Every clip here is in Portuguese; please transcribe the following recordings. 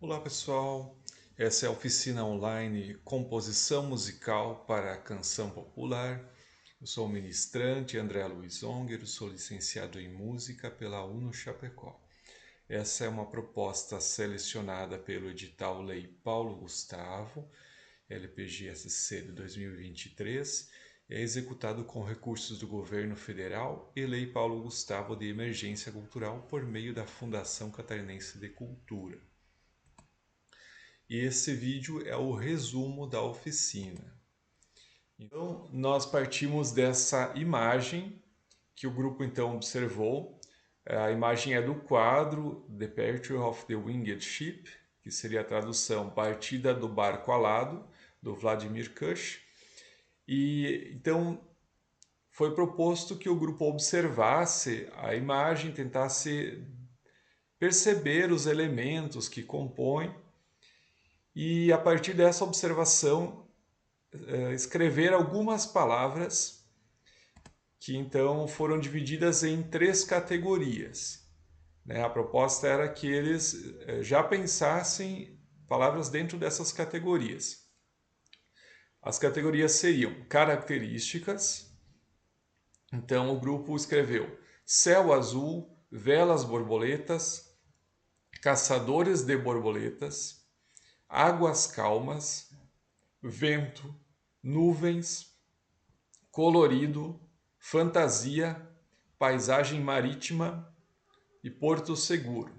Olá pessoal, essa é a oficina online Composição Musical para a Canção Popular. Eu sou o ministrante André Luiz Onger, sou licenciado em Música pela UNO Chapecó. Essa é uma proposta selecionada pelo edital Lei Paulo Gustavo, LPG-SC de 2023, é executado com recursos do Governo Federal e Lei Paulo Gustavo de Emergência Cultural por meio da Fundação Catarinense de Cultura. E esse vídeo é o resumo da oficina. Então, nós partimos dessa imagem que o grupo então observou. A imagem é do quadro Departure of the Winged Ship, que seria a tradução Partida do Barco Alado, do Vladimir Kush. E então foi proposto que o grupo observasse a imagem, tentasse perceber os elementos que compõem e, a partir dessa observação, escrever algumas palavras que então foram divididas em 3 categorias. A proposta era que eles já pensassem palavras dentro dessas categorias. As categorias seriam características. Então o grupo escreveu céu azul, velas borboletas, caçadores de borboletas, águas calmas, vento, nuvens, colorido, fantasia, paisagem marítima e porto seguro.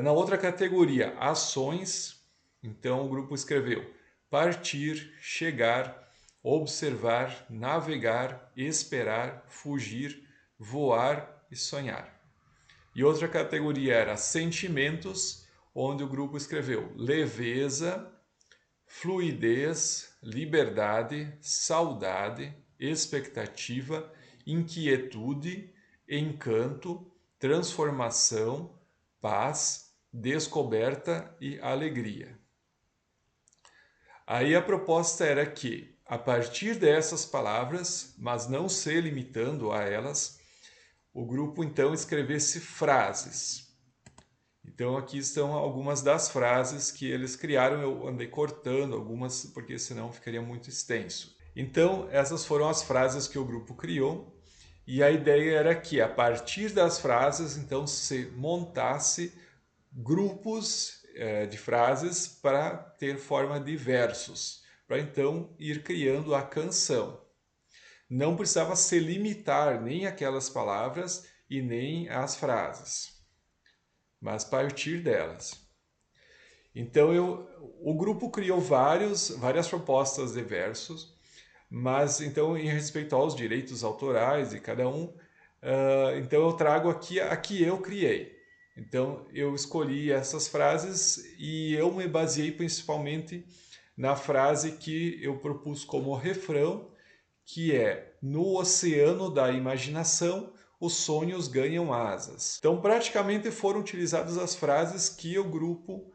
Na outra categoria, ações, então o grupo escreveu partir, chegar, observar, navegar, esperar, fugir, voar e sonhar. E outra categoria era sentimentos, onde o grupo escreveu leveza, fluidez, liberdade, saudade, expectativa, inquietude, encanto, transformação, paz, descoberta e alegria. Aí a proposta era que, a partir dessas palavras, mas não se limitando a elas, o grupo então escrevesse frases. Então aqui estão algumas das frases que eles criaram. Eu andei cortando algumas porque senão ficaria muito extenso. Então essas foram as frases que o grupo criou e a ideia era que, a partir das frases, então se montasse grupos de frases para ter forma de versos, para então ir criando a canção. Não precisava se limitar nem àquelas palavras e nem às frases, mas partir delas. Então o grupo criou várias propostas de versos, mas então, em respeito aos direitos autorais de cada um, então eu trago aqui a que eu criei. Então eu escolhi essas frases e eu me baseei principalmente na frase que eu propus como refrão, que é: no oceano da imaginação, os sonhos ganham asas. Então, praticamente foram utilizadas as frases que o grupo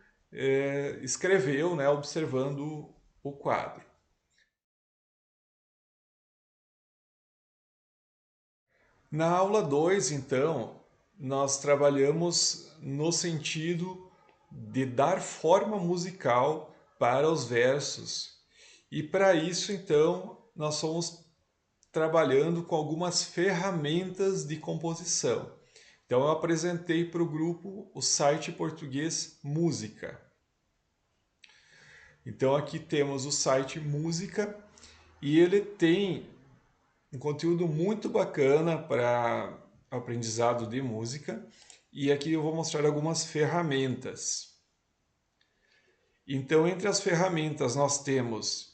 escreveu, observando o quadro. Na aula 2, então, nós trabalhamos no sentido de dar forma musical para os versos. E para isso, então, nós fomos trabalhando com algumas ferramentas de composição. Então eu apresentei para o grupo o site português Música. Então aqui temos o site Música e ele tem um conteúdo muito bacana para aprendizado de música. E aqui eu vou mostrar algumas ferramentas. Então, entre as ferramentas nós temos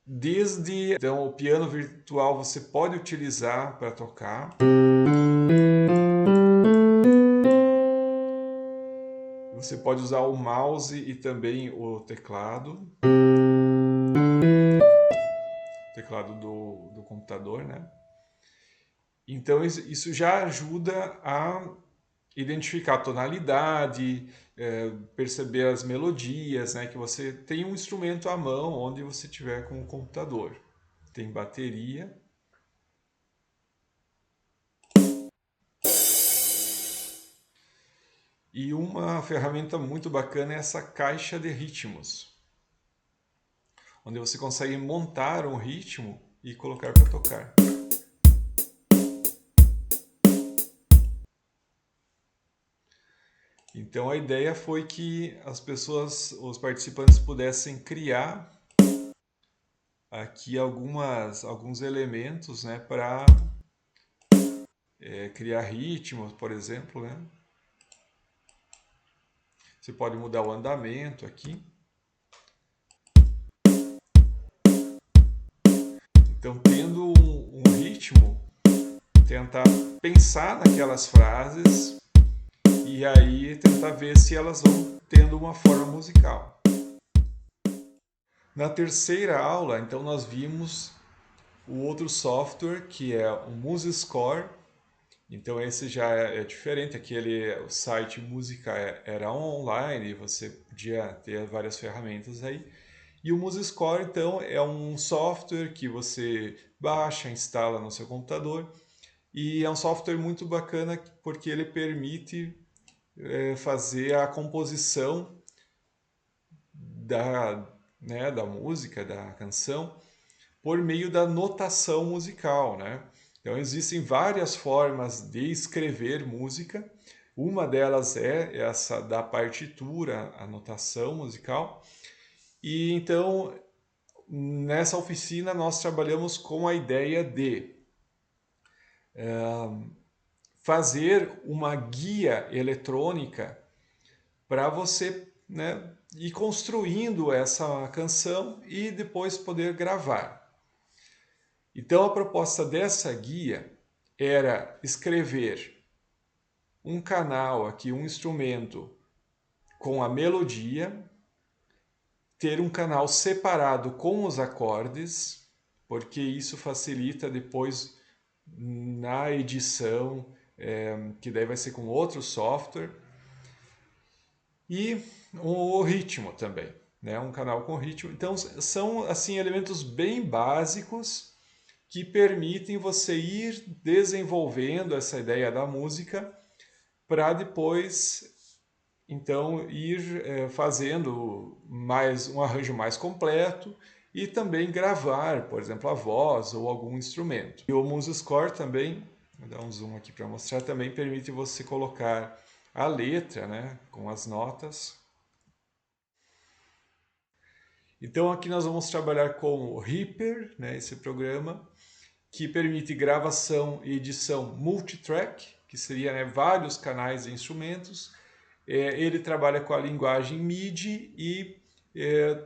então, o piano virtual você pode utilizar para tocar. Você pode usar o mouse e também o teclado. Teclado do computador, né? Então isso já ajuda a identificar a tonalidade, perceber as melodias, né? Que você tem um instrumento à mão onde você tiver com o computador. Tem bateria. E uma ferramenta muito bacana é essa caixa de ritmos, onde você consegue montar um ritmo e colocar para tocar. Então a ideia foi que as pessoas, os participantes pudessem criar aqui alguns elementos, né, para criar ritmos, por exemplo, né? Você pode mudar o andamento aqui. Então, tendo um ritmo, tentar pensar naquelas frases e aí tentar ver se elas vão tendo uma forma musical. Na terceira aula, então, nós vimos o outro software que é o MuseScore. Então esse já é diferente, o site música era online, você podia ter várias ferramentas aí. E o MuseScore, então, é um software que você baixa, instala no seu computador e é um software muito bacana porque ele permite fazer a composição da música, da canção, por meio da notação musical, né? Então existem várias formas de escrever música. Uma delas é essa da partitura, a notação musical. E então nessa oficina nós trabalhamos com a ideia de fazer uma guia eletrônica para você, né, ir construindo essa canção e depois poder gravar. Então a proposta dessa guia era escrever um canal aqui, um instrumento com a melodia, ter um canal separado com os acordes, porque isso facilita depois na edição, que daí vai ser com outro software, e o ritmo também, né? Um canal com ritmo. Então são assim elementos bem básicos que permitem você ir desenvolvendo essa ideia da música para depois então ir fazendo mais um arranjo mais completo e também gravar, por exemplo, a voz ou algum instrumento. E o MuseScore também, vou dar um zoom aqui para mostrar, também permite você colocar a letra, né, com as notas. Então aqui nós vamos trabalhar com o Reaper, né, esse programa, que permite gravação e edição multitrack, que seria, né, vários canais de instrumentos. Ele trabalha com a linguagem MIDI e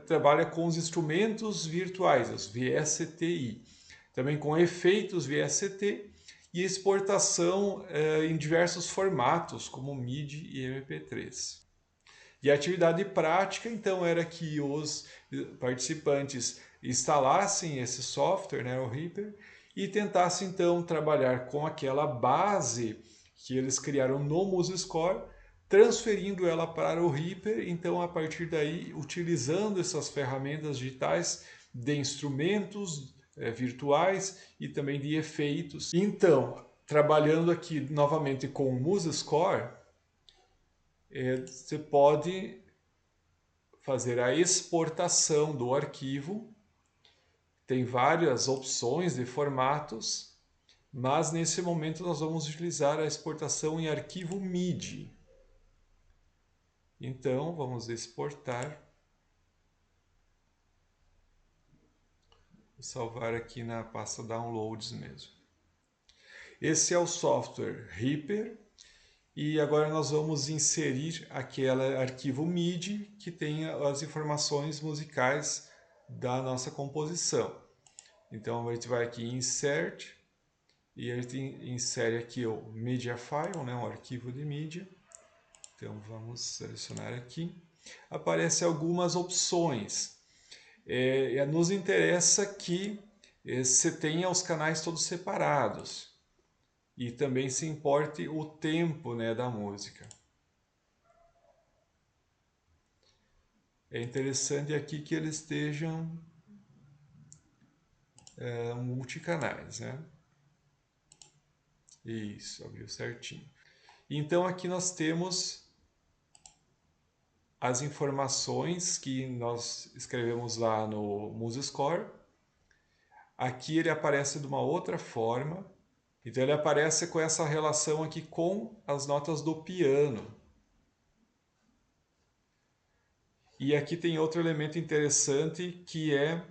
trabalha com os instrumentos virtuais, os VSTI. Também com efeitos VST e exportação em diversos formatos, como MIDI e MP3. E a atividade prática, então, era que os participantes instalassem esse software, né, o Reaper, e tentassem, então, trabalhar com aquela base que eles criaram no MuseScore, transferindo ela para o Reaper, então, a partir daí, utilizando essas ferramentas digitais de instrumentos virtuais e também de efeitos. Então, trabalhando aqui novamente com o MuseScore, você pode fazer a exportação do arquivo. Tem várias opções de formatos, mas nesse momento nós vamos utilizar a exportação em arquivo MIDI. Então vamos exportar. Vou salvar aqui na pasta Downloads mesmo. Esse é o software Reaper. E agora nós vamos inserir aquele arquivo MIDI que tem as informações musicais da nossa composição. Então a gente vai aqui em Insert e a gente insere aqui o Media File, né, um arquivo de mídia. Então vamos selecionar aqui. Aparecem algumas opções. Nos interessa que você tenha os canais todos separados e também se importe o tempo, né, da música. É interessante aqui que eles estejam multicanais, né? Isso, abriu certinho. Então aqui nós temos as informações que nós escrevemos lá no MuseScore. Aqui ele aparece de uma outra forma. Então ele aparece com essa relação aqui com as notas do piano. E aqui tem outro elemento interessante que é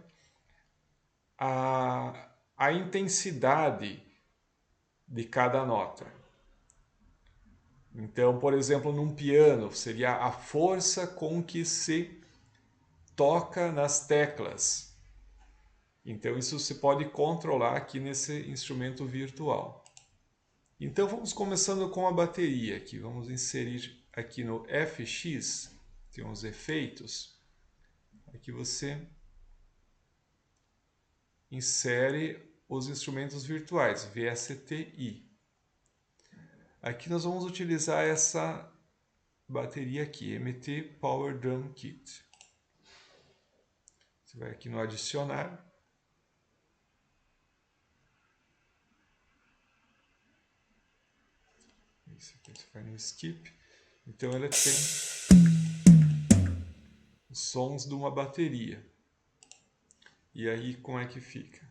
a intensidade de cada nota. Então, por exemplo, num piano, seria a força com que se toca nas teclas. Então, isso se pode controlar aqui nesse instrumento virtual. Então, vamos começando com a bateria aqui. Vamos inserir aqui no FX, tem uns efeitos. Aqui você insere os instrumentos virtuais, VSTi. Aqui nós vamos utilizar essa bateria aqui, MT Power Drum Kit. Você vai aqui no adicionar. Isso aqui você vai no skip. Então ela tem os sons de uma bateria. E aí como é que fica?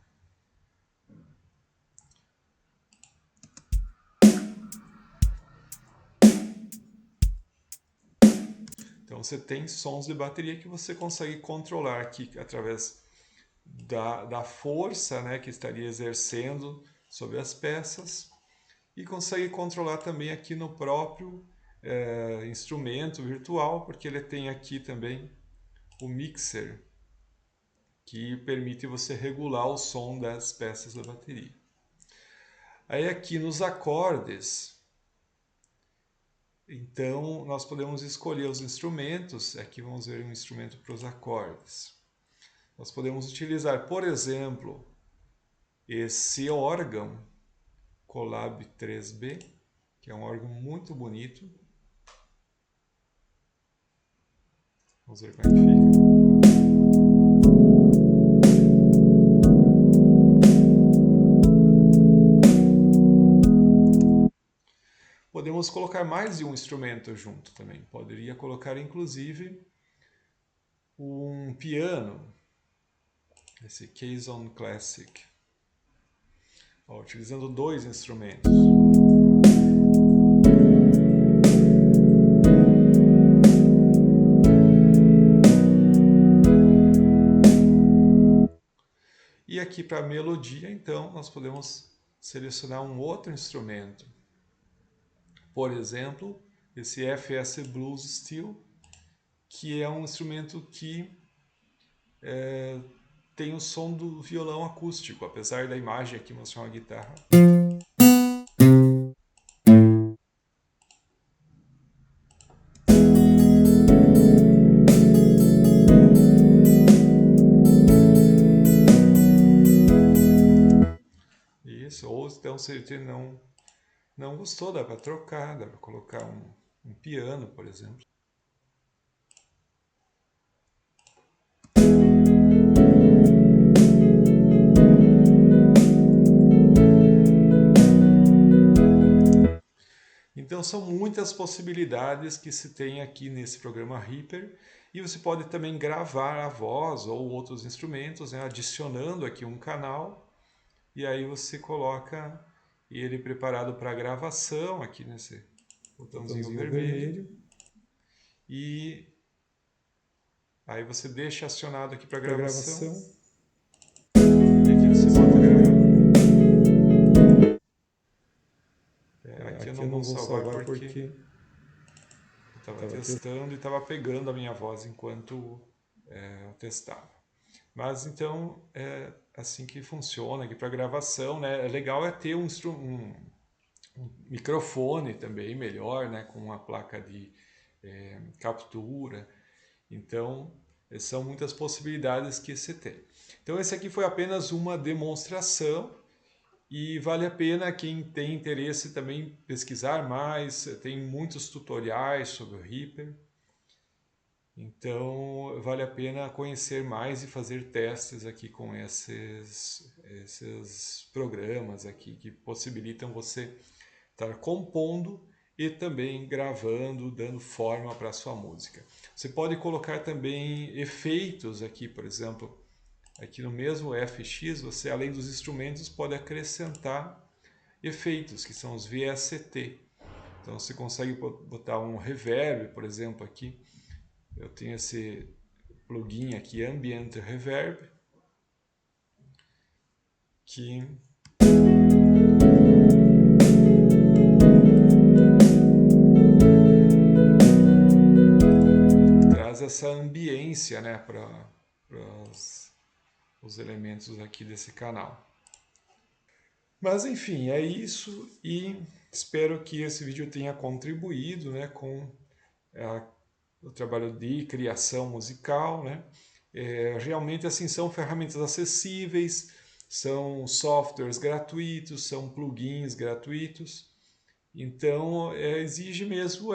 Então você tem sons de bateria que você consegue controlar aqui através da força, né, que estaria exercendo sobre as peças, e consegue controlar também aqui no próprio instrumento virtual, porque ele tem aqui também o mixer, que permite você regular o som das peças da bateria. Aí aqui nos acordes, então nós podemos escolher os instrumentos. Aqui vamos ver um instrumento para os acordes. Nós podemos utilizar, por exemplo, esse órgão Colab 3B, que é um órgão muito bonito. Vamos ver como é que fica. Podemos colocar mais de um instrumento junto também. Poderia colocar inclusive um piano, esse Kazon Classic, utilizando dois instrumentos. E aqui para a melodia, então, nós podemos selecionar um outro instrumento. Por exemplo, esse FS Blues Steel, que é um instrumento que tem o som do violão acústico, apesar da imagem aqui mostrar uma guitarra. Isso, ou então se ele não gostou, dá para trocar, dá para colocar um piano, por exemplo. Então são muitas possibilidades que se tem aqui nesse programa Reaper, e você pode também gravar a voz ou outros instrumentos, né, adicionando aqui um canal, e aí você coloca ele preparado para gravação aqui nesse botãozinho vermelho, e aí você deixa acionado aqui para gravação. E aqui você bota gravar. Aqui eu não vou salvar porque eu estava testando e estava pegando a minha voz enquanto eu testava. Mas então é assim que funciona aqui para gravação, né? É legal ter um microfone também melhor, né? Com uma placa de captura. Então são muitas possibilidades que se tem. Então esse aqui foi apenas uma demonstração. E vale a pena quem tem interesse também pesquisar mais, tem muitos tutoriais sobre o Reaper, então vale a pena conhecer mais e fazer testes aqui com esses programas aqui que possibilitam você estar compondo e também gravando, dando forma para a sua música. Você pode colocar também efeitos aqui, por exemplo, aqui no mesmo FX, você além dos instrumentos pode acrescentar efeitos, que são os VST. Então você consegue botar um reverb, por exemplo, aqui. Eu tenho esse plugin aqui, Ambient Reverb, que traz essa ambiência, né, para os elementos aqui desse canal. Mas enfim, é isso e espero que esse vídeo tenha contribuído, né, com o trabalho de criação musical, né? Realmente assim são ferramentas acessíveis, são softwares gratuitos, são plugins gratuitos. Então exige mesmo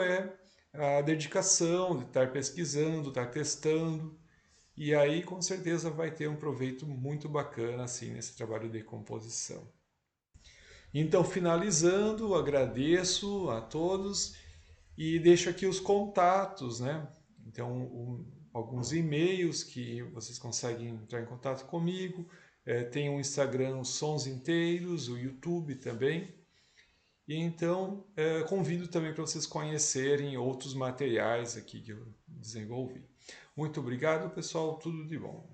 a dedicação de estar pesquisando, estar testando, e aí com certeza vai ter um proveito muito bacana assim nesse trabalho de composição. Então, finalizando, agradeço a todos e deixo aqui os contatos, né? Então, alguns e-mails que vocês conseguem entrar em contato comigo. Tem o Instagram, os Sons Inteiros, o YouTube também. E então, convido também para vocês conhecerem outros materiais aqui que eu desenvolvi. Muito obrigado, pessoal. Tudo de bom.